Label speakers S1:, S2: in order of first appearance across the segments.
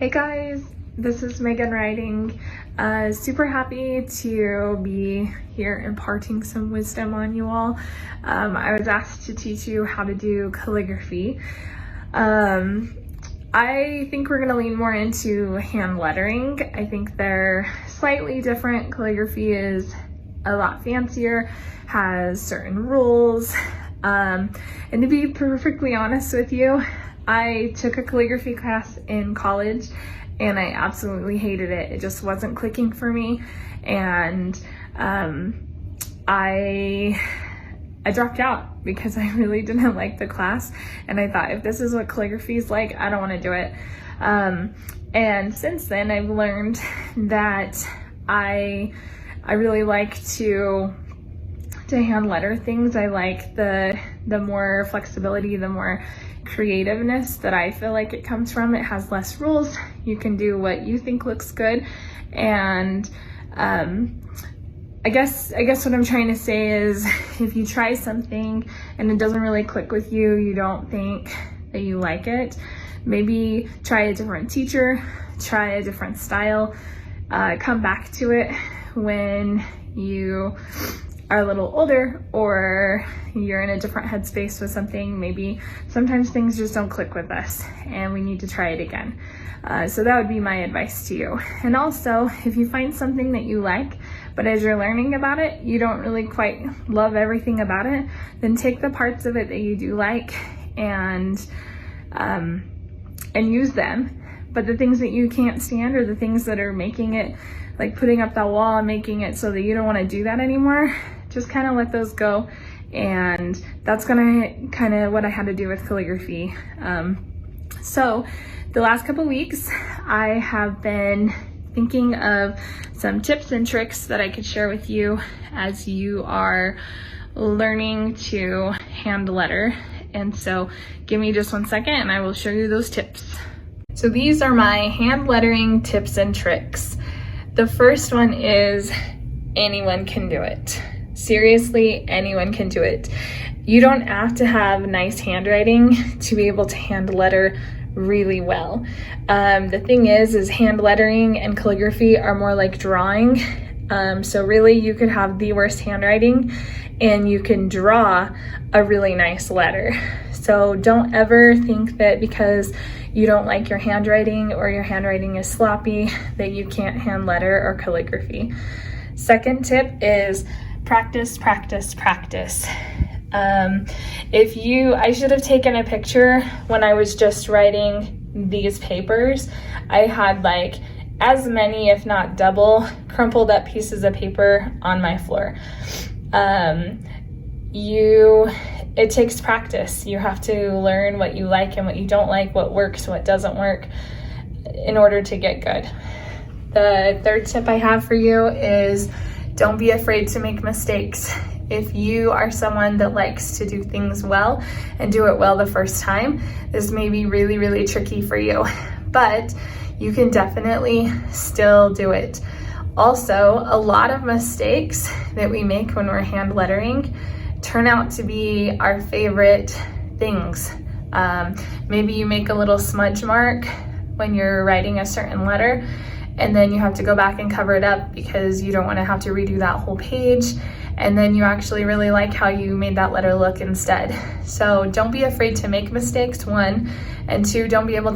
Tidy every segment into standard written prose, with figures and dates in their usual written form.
S1: Hey guys, this is Megan writing. Super happy to be here imparting some wisdom on you all. I was asked to teach you how to do calligraphy. I think we're going to lean more into hand lettering. I think they're slightly different. Calligraphy is a lot fancier, has certain rules. And to be perfectly honest with you, I took a calligraphy class in college and I absolutely hated it. It just wasn't clicking for me. And I dropped out because I really didn't like the class. And I thought, if this is what calligraphy is like, I don't want to do it. And since then, I've learned that I really like to hand letter things. I like the more flexibility, the more creativeness that I feel like it comes from. It has less rules. You can do what you think looks good. And I guess what I'm trying to say is, if you try something and it doesn't really click with you, you don't think that you like it, maybe try a different teacher, try a different style, come back to it when you are a little older or you're in a different headspace with something. Maybe sometimes things just don't click with us and we need to try it again. So that would be my advice to you. And also, if you find something that you like, but as you're learning about it, you don't really quite love everything about it, then take the parts of it that you do like and use them. But the things that you can't stand, or the things that are making it, like putting up that wall and making it so that you don't want to do that anymore, just kind of let those go. And that's kind of what I had to do with calligraphy. So the last couple weeks, I have been thinking of some tips and tricks that I could share with you as you are learning to hand letter. And so give me just 1 second and I will show you those tips. So these are my hand lettering tips and tricks. The first one is, anyone can do it. Seriously, anyone can do it. You don't have to have nice handwriting to be able to hand letter really well. The thing is hand lettering and calligraphy are more like drawing. So really, you could have the worst handwriting and you can draw a really nice letter. So don't ever think that because you don't like your handwriting or your handwriting is sloppy that you can't hand letter or calligraphy. Second tip is practice, practice, practice. I should have taken a picture when I was just writing these papers. I had like as many, if not double, crumpled up pieces of paper on my floor. It takes practice. You have to learn what you like and what you don't like, what works, what doesn't work, in order to get good. The third tip I have for you is, don't be afraid to make mistakes. If you are someone that likes to do things well and do it well the first time, this may be really, really tricky for you, but you can definitely still do it. Also, a lot of mistakes that we make when we're hand lettering turn out to be our favorite things. Maybe you make a little smudge mark when you're writing a certain letter, and then you have to go back and cover it up because you don't want to have to redo that whole page. And then you actually really like how you made that letter look instead. So don't be afraid to make mistakes, 1, and 2, don't be afraid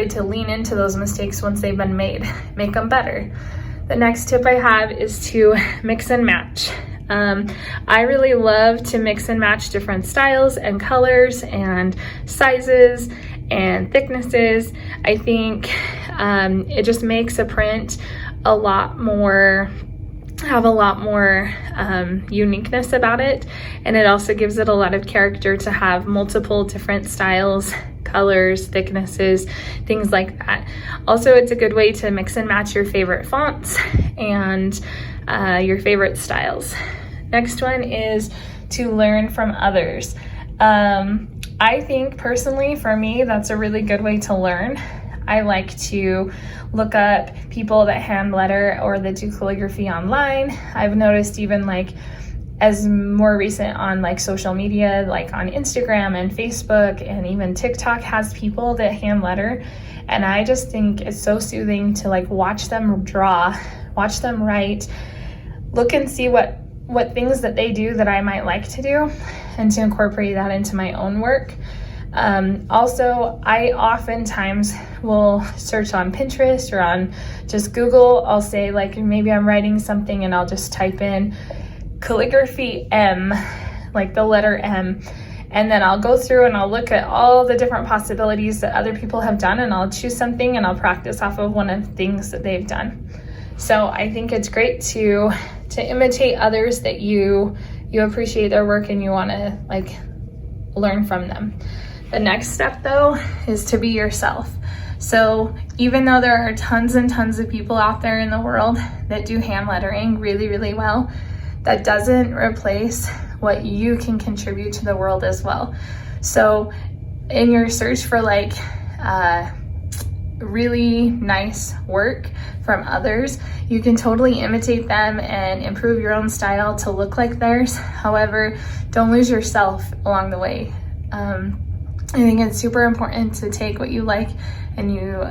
S1: to lean into those mistakes once they've been made. Make them better. The next tip I have is to mix and match. I really love to mix and match different styles and colors and sizes and thicknesses. I think it just makes a print have a lot more uniqueness about it, and it also gives it a lot of character to have multiple different styles, colors, thicknesses, things like that. Also, it's a good way to mix and match your favorite fonts and your favorite styles. Next one is to learn from others. I think personally, for me, that's a really good way to learn. I like to look up people that hand letter or that do calligraphy online. I've noticed even like as more recent on like social media, like on Instagram and Facebook and even TikTok has people that hand letter, And I just think it's so soothing to like watch them draw, watch them write, look and see what things that they do that I might like to do, and to incorporate that into my own work. Also, I oftentimes will search on Pinterest or on just Google. I'll say like, maybe I'm writing something and I'll just type in calligraphy M, like the letter M. And then I'll go through and I'll look at all the different possibilities that other people have done, and I'll choose something and I'll practice off of one of the things that they've done. So I think it's great to imitate others that you appreciate their work and you want to like learn from them. The next step though is to be yourself. So even though there are tons and tons of people out there in the world that do hand lettering really, really well, that doesn't replace what you can contribute to the world as well. So in your search for like really nice work from others, you can totally imitate them and improve your own style to look like theirs. However, don't lose yourself along the way. I think it's super important to take what you like and you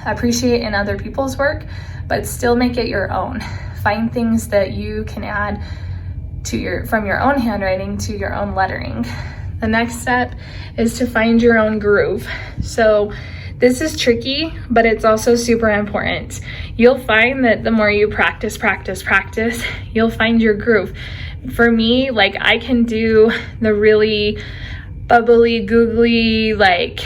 S1: appreciate in other people's work, but still make it your own. Find things that you can add to from your own handwriting to your own lettering. The next step is to find your own groove. So this is tricky, but it's also super important. You'll find that the more you practice, you'll find your groove. For me, like I can do the really bubbly, googly, like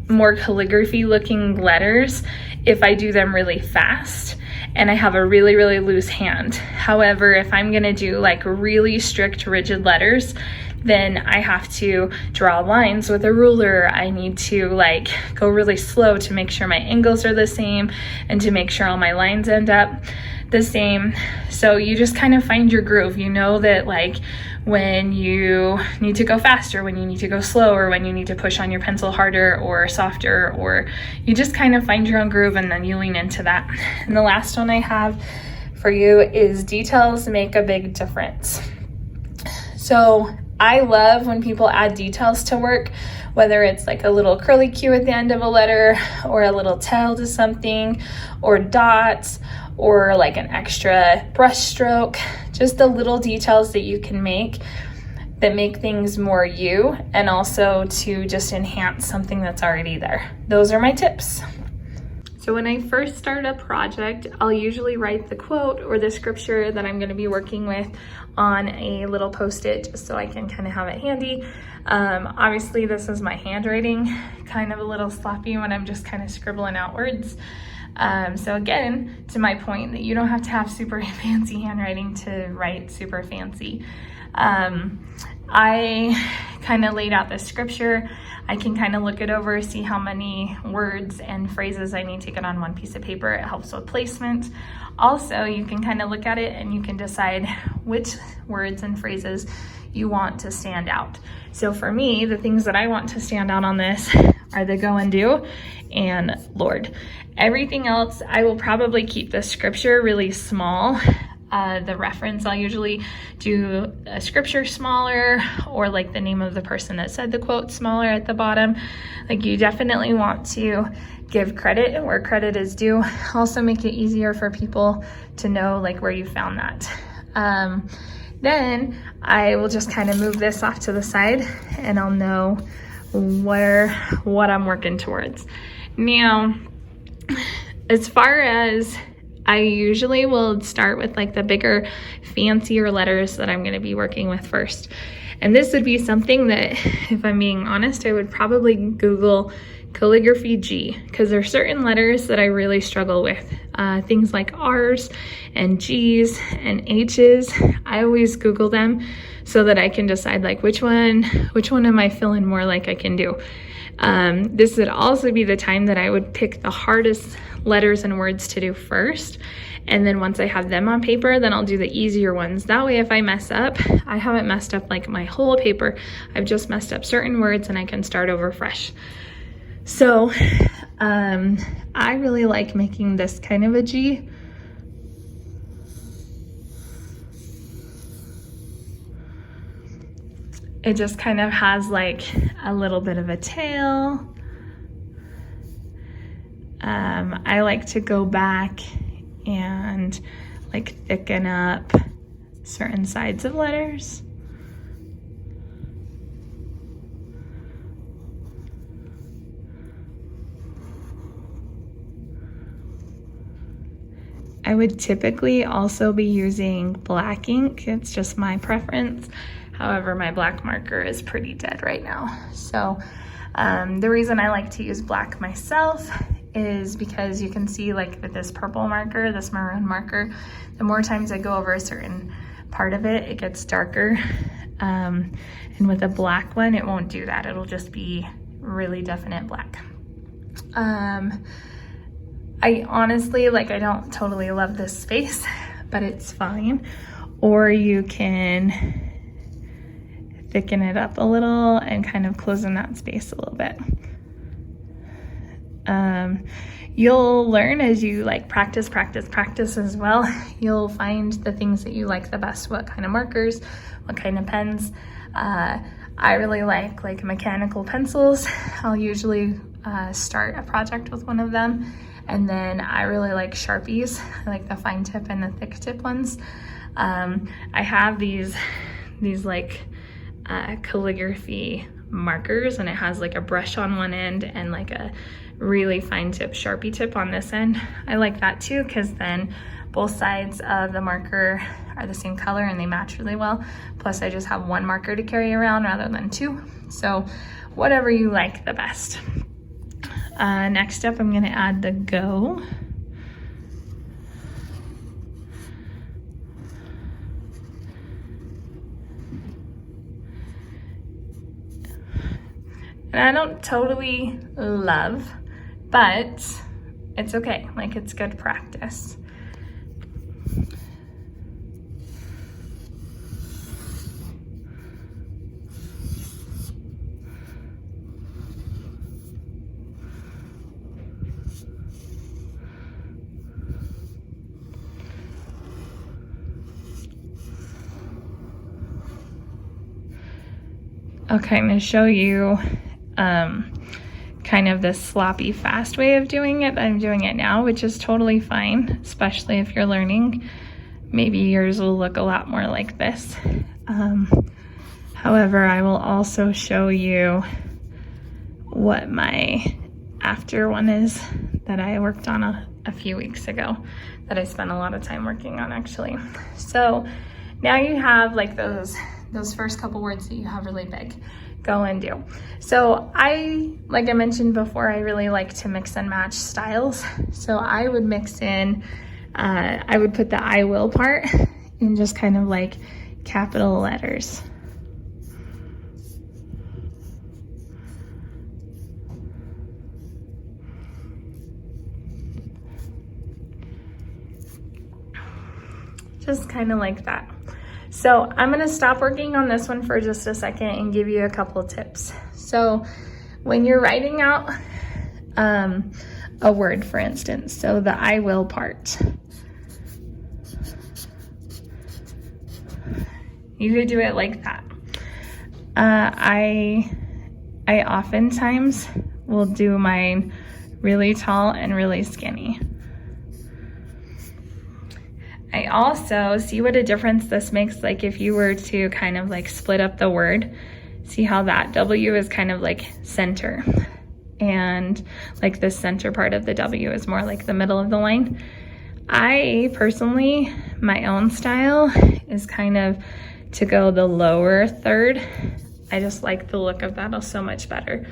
S1: more calligraphy looking letters if I do them really fast and I have a really, really loose hand. However, if I'm gonna do like really strict, rigid letters, then I have to draw lines with a ruler. I need to like go really slow to make sure my angles are the same and to make sure all my lines end up the same. So you just kind of find your groove. You know that like when you need to go faster, when you need to go slower, when you need to push on your pencil harder or softer, or you just kind of find your own groove and then you lean into that. And the last one I have for you is details make a big difference. So I love when people add details to work, whether it's like a little curly Q at the end of a letter or a little tail to something or dots or like an extra brush stroke, just the little details that you can make that make things more you and also to just enhance something that's already there. Those are my tips. So when I first start a project, I'll usually write the quote or the scripture that I'm going to be working with on a little Post-it just so I can kind of have it handy. Obviously this is my handwriting, kind of a little sloppy when I'm just kind of scribbling out words. So again, to my point that you don't have to have super fancy handwriting to write super fancy. I kind of laid out the scripture. I can kind of look it over, see how many words and phrases I need to get on one piece of paper. It helps with placement. Also, you can kind of look at it and you can decide which words and phrases you want to stand out. So for me, the things that I want to stand out on this are the go and do and Lord. Everything else, I will probably keep the scripture really small. The reference, I'll usually do a scripture smaller or like the name of the person that said the quote smaller at the bottom. Like you definitely want to give credit where credit is due. Also make it easier for people to know like where you found that. Then I will just kind of move this off to the side and I'll know what I'm working towards. Now, as far as I usually will start with like the bigger, fancier letters that I'm going to be working with first. And this would be something that, if I'm being honest, I would probably Google calligraphy G, because there are certain letters that I really struggle with. Things like R's and G's and H's. I always Google them so that I can decide like which one am I feeling more like I can do. This would also be the time that I would pick the hardest letters and words to do first. And then once I have them on paper, then I'll do the easier ones. That way, if I mess up, I haven't messed up like my whole paper. I've just messed up certain words and I can start over fresh. So I really like making this kind of a G. It just kind of has like a little bit of a tail I like to go back and like thicken up certain sides of letters. I would typically also be using black ink. It's just my preference. However, my black marker is pretty dead right now. So the reason I like to use black myself is because you can see like with this purple marker, this maroon marker, the more times I go over a certain part of it, it gets darker. And with a black one, it won't do that. It'll just be really definite black. I honestly, like, I don't totally love this space, but it's fine. Or you can thicken it up a little and kind of close in that space a little bit. You'll learn as you like practice as well. You'll find the things that you like the best, what kind of markers, what kind of pens. I really like mechanical pencils. I'll usually start a project with one of them. And then I really like Sharpies. I like the fine tip and the thick tip ones. I have these like calligraphy markers, and it has like a brush on one end and like a really fine tip Sharpie tip on this end. I like that too, because then both sides of the marker are the same color and they match really well. Plus I just have one marker to carry around rather than two. So whatever you like the best. Next up, I'm gonna add the Go. And I don't totally love, but it's okay. Like, it's good practice. Okay, I'm gonna show you kind of this sloppy fast way of doing it. I'm doing it now, which is totally fine, especially if you're learning. Maybe yours will look a lot more like this. However, I will also show you what my after one is that I worked on a few weeks ago, that I spent a lot of time working on actually. So now you have like those first couple words that you have really big. Go and do. So like I mentioned before, I really like to mix and match styles. So I would mix in, I would put the I will part in just kind of like capital letters. Just kind of like that. So I'm gonna stop working on this one for just a second and give you a couple tips. So when you're writing out a word, for instance, so the I will part, you could do it like that. I oftentimes will do mine really tall and really skinny. I also see what a difference this makes, like if you were to kind of like split up the word, see how that W is kind of like center, and like the center part of the W is more like the middle of the line. I personally, my own style is kind of to go the lower third. I just like the look of that so much better.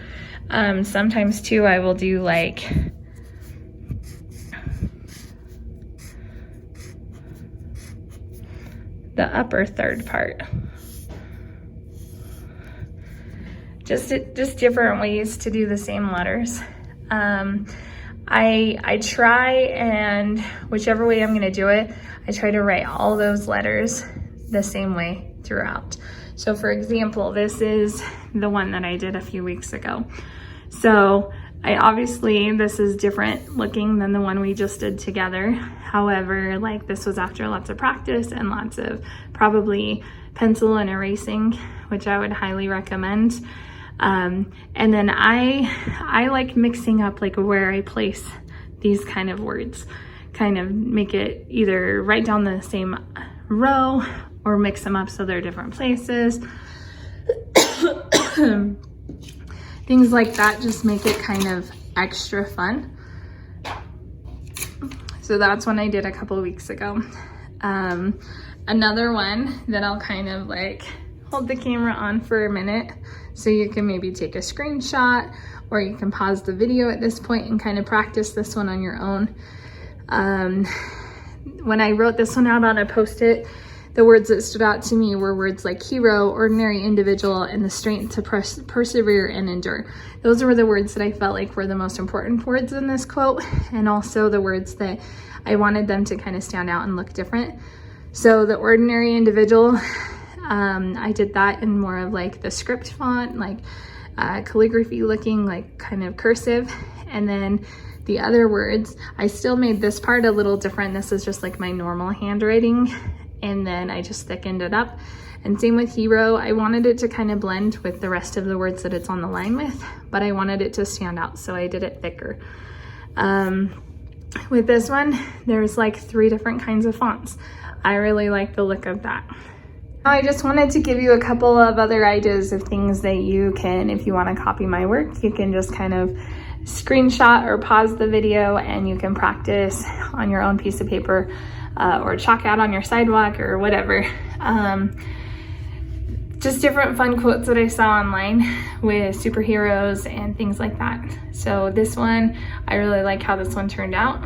S1: Sometimes too, I will do like the upper third part. Just different ways to do the same letters. I try, and whichever way I'm gonna do it, I try to write all those letters the same way throughout. So for example, this is the one that I did a few weeks ago. So obviously this is different looking than the one we just did together. However, like this was after lots of practice and lots of probably pencil and erasing, which I would highly recommend. And then I like mixing up like where I place these kind of words. Kind of make it either write down the same row or mix them up so they're different places. Things like that just make it kind of extra fun. So that's one I did a couple of weeks ago. Another one that I'll kind of like hold the camera on for a minute so you can maybe take a screenshot, or you can pause the video at this point and kind of practice this one on your own. When I wrote this one out on a Post-it, the words that stood out to me were words like hero, ordinary individual, and the strength to persevere and endure. Those were the words that I felt like were the most important words in this quote, and also the words that I wanted them to kind of stand out and look different. So the ordinary individual, I did that in more of like the script font, like calligraphy looking, like kind of cursive. And then the other words, I still made this part a little different. This is just like my normal handwriting, and then I just thickened it up. And same with hero, I wanted it to kind of blend with the rest of the words that it's on the line with, but I wanted it to stand out, so I did it thicker. With this one, there's like 3 different kinds of fonts. I really like the look of that. I just wanted to give you a couple of other ideas of things that you can, if you want to copy my work, you can just kind of screenshot or pause the video and you can practice on your own piece of paper, or chalk out on your sidewalk or whatever. Just different fun quotes that I saw online with superheroes and things like that. So this one, I really like how this one turned out.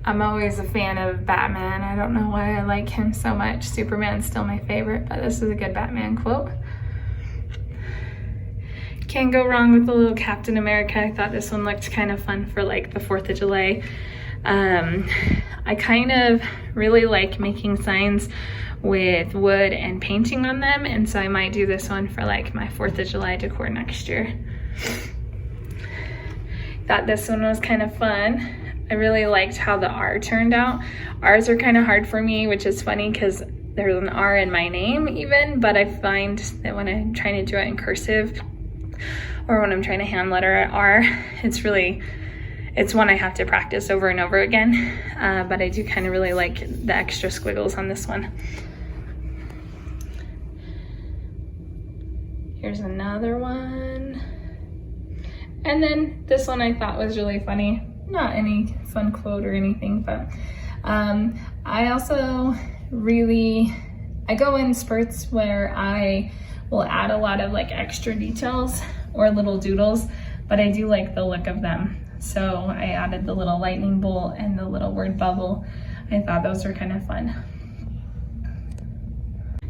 S1: I'm always a fan of Batman. I don't know why I like him so much. Superman's still my favorite, but this is a good Batman quote. Can't go wrong with the little Captain America. I thought this one looked kind of fun for like the 4th of July. I kind of really like making signs with wood and painting on them, and so I might do this one for like my 4th of July decor next year. Thought this one was kind of fun. I really liked how the R turned out. R's are kind of hard for me, which is funny because there's an R in my name even, but I find that when I'm trying to do it in cursive or when I'm trying to hand letter an R, it's one I have to practice over and over again, but I do kind of really like the extra squiggles on this one. Here's another one. And then this one I thought was really funny. Not any fun quote or anything, but I also I go in spurts where I will add a lot of like extra details or little doodles, but I do like the look of them. So I added the little lightning bolt and the little word bubble. I thought those were kind of fun.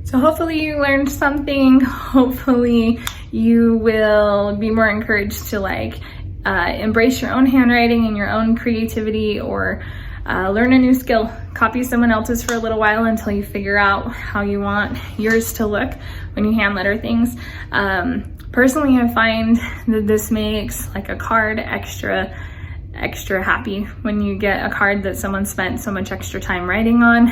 S1: So hopefully you learned something. Hopefully you will be more encouraged to like embrace your own handwriting and your own creativity, or learn a new skill. Copy someone else's for a little while until you figure out how you want yours to look when you hand letter things. Personally, I find that this makes like a card extra happy when you get a card that someone spent so much extra time writing on.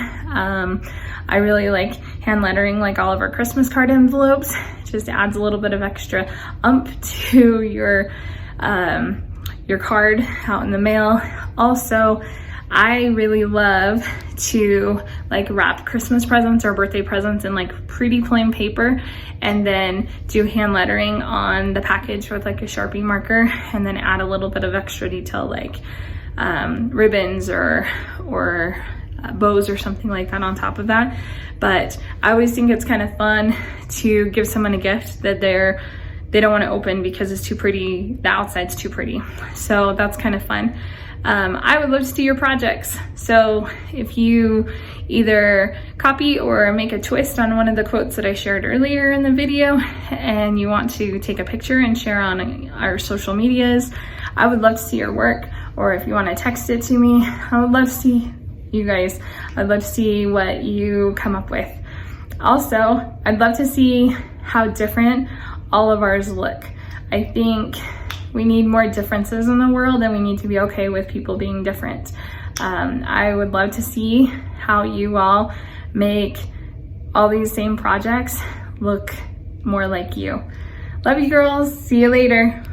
S1: I really like hand lettering like all of our Christmas card envelopes. It just adds a little bit of extra to your card out in the mail. Also, I really love to like wrap Christmas presents or birthday presents in like pretty plain paper and then do hand lettering on the package with like a Sharpie marker, and then add a little bit of extra detail like ribbons or bows or something like that on top of that. But I always think it's kind of fun to give someone a gift that they don't want to open because it's too pretty, the outside's too pretty. So that's kind of fun. I would love to see your projects. So if you either copy or make a twist on one of the quotes that I shared earlier in the video and you want to take a picture and share on our social medias, I would love to see your work. Or if you want to text it to me, I would love to see you guys. I'd love to see what you come up with. Also, I'd love to see how different all of ours look. I think we need more differences in the world, and we need to be okay with people being different. I would love to see how you all make all these same projects look more like you. Love you girls, see you later.